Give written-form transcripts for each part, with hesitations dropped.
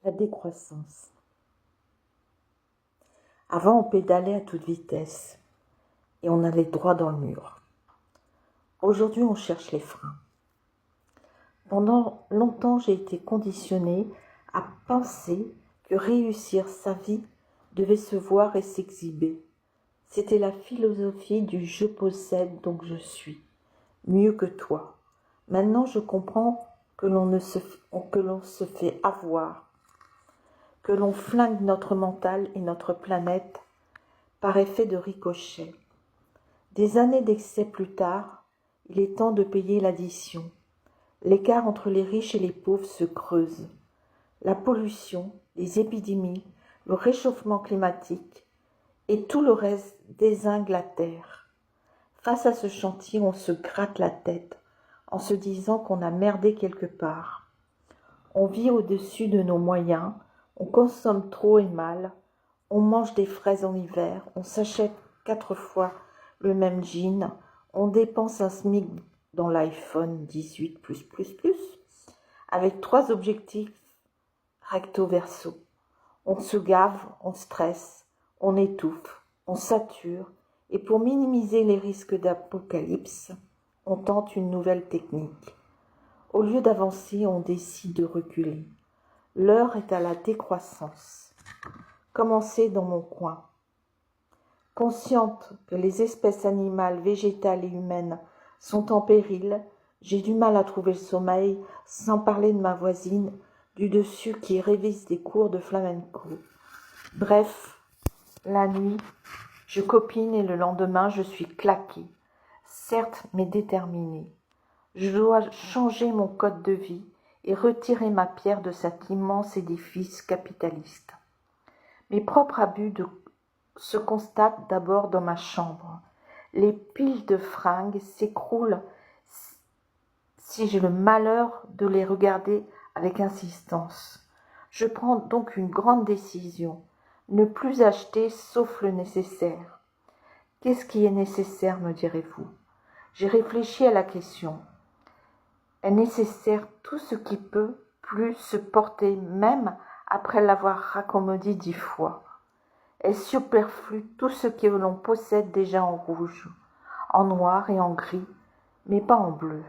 La décroissance. Avant, on pédalait à toute vitesse et on allait droit dans le mur. Aujourd'hui, on cherche les freins. Pendant longtemps, j'ai été conditionnée à penser que réussir sa vie devait se voir et s'exhiber. C'était la philosophie du « je possède donc je suis », mieux que toi. Maintenant, je comprends que l'on se fait avoir, que l'on flingue notre mental et notre planète par effet de ricochet. Des années d'excès plus tard, il est temps de payer l'addition. L'écart entre les riches et les pauvres se creuse. La pollution, les épidémies, le réchauffement climatique et tout le reste dézingue la terre. Face à ce chantier, on se gratte la tête en se disant qu'on a merdé quelque part. On vit au-dessus de nos moyens, on consomme trop et mal, on mange des fraises en hiver, on s'achète 4 fois le même jean, on dépense un SMIC dans l'iPhone 18+++, avec 3 objectifs recto verso. On se gave, on stresse, on étouffe, on sature, et pour minimiser les risques d'apocalypse, on tente une nouvelle technique. Au lieu d'avancer, on décide de reculer. L'heure est à la décroissance. Commencez dans mon coin. Consciente que les espèces animales, végétales et humaines sont en péril, j'ai du mal à trouver le sommeil, sans parler de ma voisine du dessus qui révise des cours de flamenco. Bref, la nuit, je copine et le lendemain, je suis claquée, certes mais déterminée. Je dois changer mon code de vie et retirer ma pierre de cet immense édifice capitaliste. Mes propres abus se constatent d'abord dans ma chambre. Les piles de fringues s'écroulent si j'ai le malheur de les regarder avec insistance. Je prends donc une grande décision, ne plus acheter sauf le nécessaire. Qu'est-ce qui est nécessaire, me direz-vous? J'ai réfléchi à la question. Est nécessaire tout ce qui peut plus se porter même après l'avoir raccommodé 10 fois. Est superflu tout ce que l'on possède déjà en rouge, en noir et en gris, mais pas en bleu.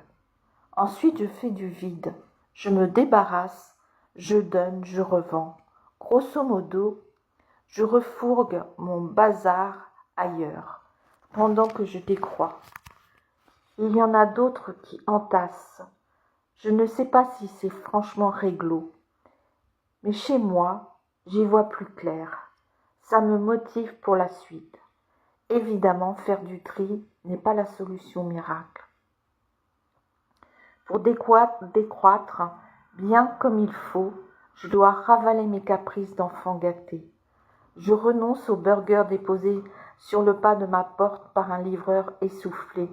Ensuite je fais du vide, je me débarrasse, je donne, je revends. Grosso modo, je refourgue mon bazar ailleurs, pendant que je décrois. Il y en a d'autres qui entassent. Je ne sais pas si c'est franchement réglo, mais chez moi, j'y vois plus clair. Ça me motive pour la suite. Évidemment, faire du tri n'est pas la solution miracle. Pour décroître bien comme il faut, je dois ravaler mes caprices d'enfant gâté. Je renonce au burger déposé sur le pas de ma porte par un livreur essoufflé,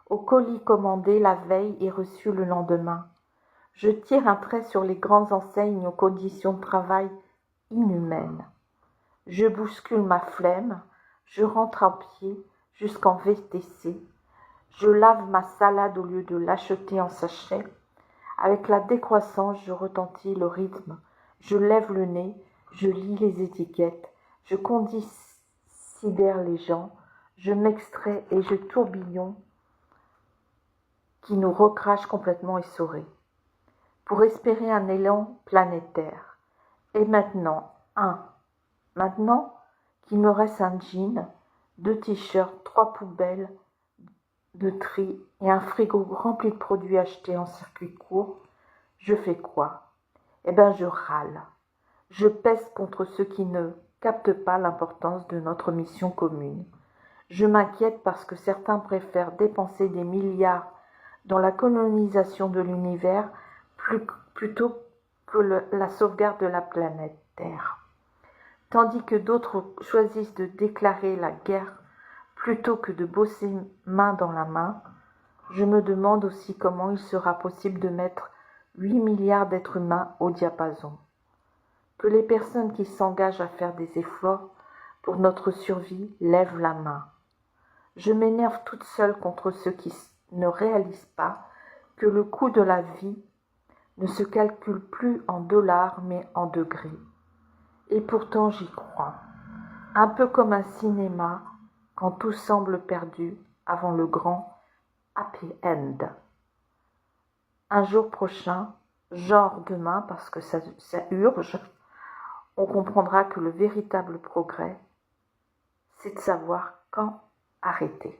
au colis commandé la veille et reçu le lendemain. Je tire un trait sur les grandes enseignes aux conditions de travail inhumaines. Je bouscule ma flemme, je rentre à pied jusqu'en VTC. Je lave ma salade au lieu de l'acheter en sachet. Avec la décroissance, je retentis le rythme. Je lève le nez, je lis les étiquettes, je considère les gens, je m'extrais et je tourbillon qui nous recrache complètement essorés. Pour espérer un élan planétaire. Et maintenant, Maintenant qu'il me reste un jean, 2 t-shirts, 3 poubelles de tri et un frigo rempli de produits achetés en circuit court, je fais quoi? Eh bien, je râle. Je pèse contre ceux qui ne captent pas l'importance de notre mission commune. Je m'inquiète parce que certains préfèrent dépenser des milliards dans la colonisation de l'univers plutôt que la sauvegarde de la planète Terre. Tandis que d'autres choisissent de déclarer la guerre plutôt que de bosser main dans la main, je me demande aussi comment il sera possible de mettre 8 milliards d'êtres humains au diapason. Que les personnes qui s'engagent à faire des efforts pour notre survie lèvent la main. Je m'énerve toute seule contre ceux qui ne réalisent pas que le coût de la vie ne se calcule plus en dollars mais en degrés. Et pourtant j'y crois, un peu comme un cinéma quand tout semble perdu avant le grand happy end. Un jour prochain, genre demain parce que ça urge, on comprendra que le véritable progrès, c'est de savoir quand arrêter.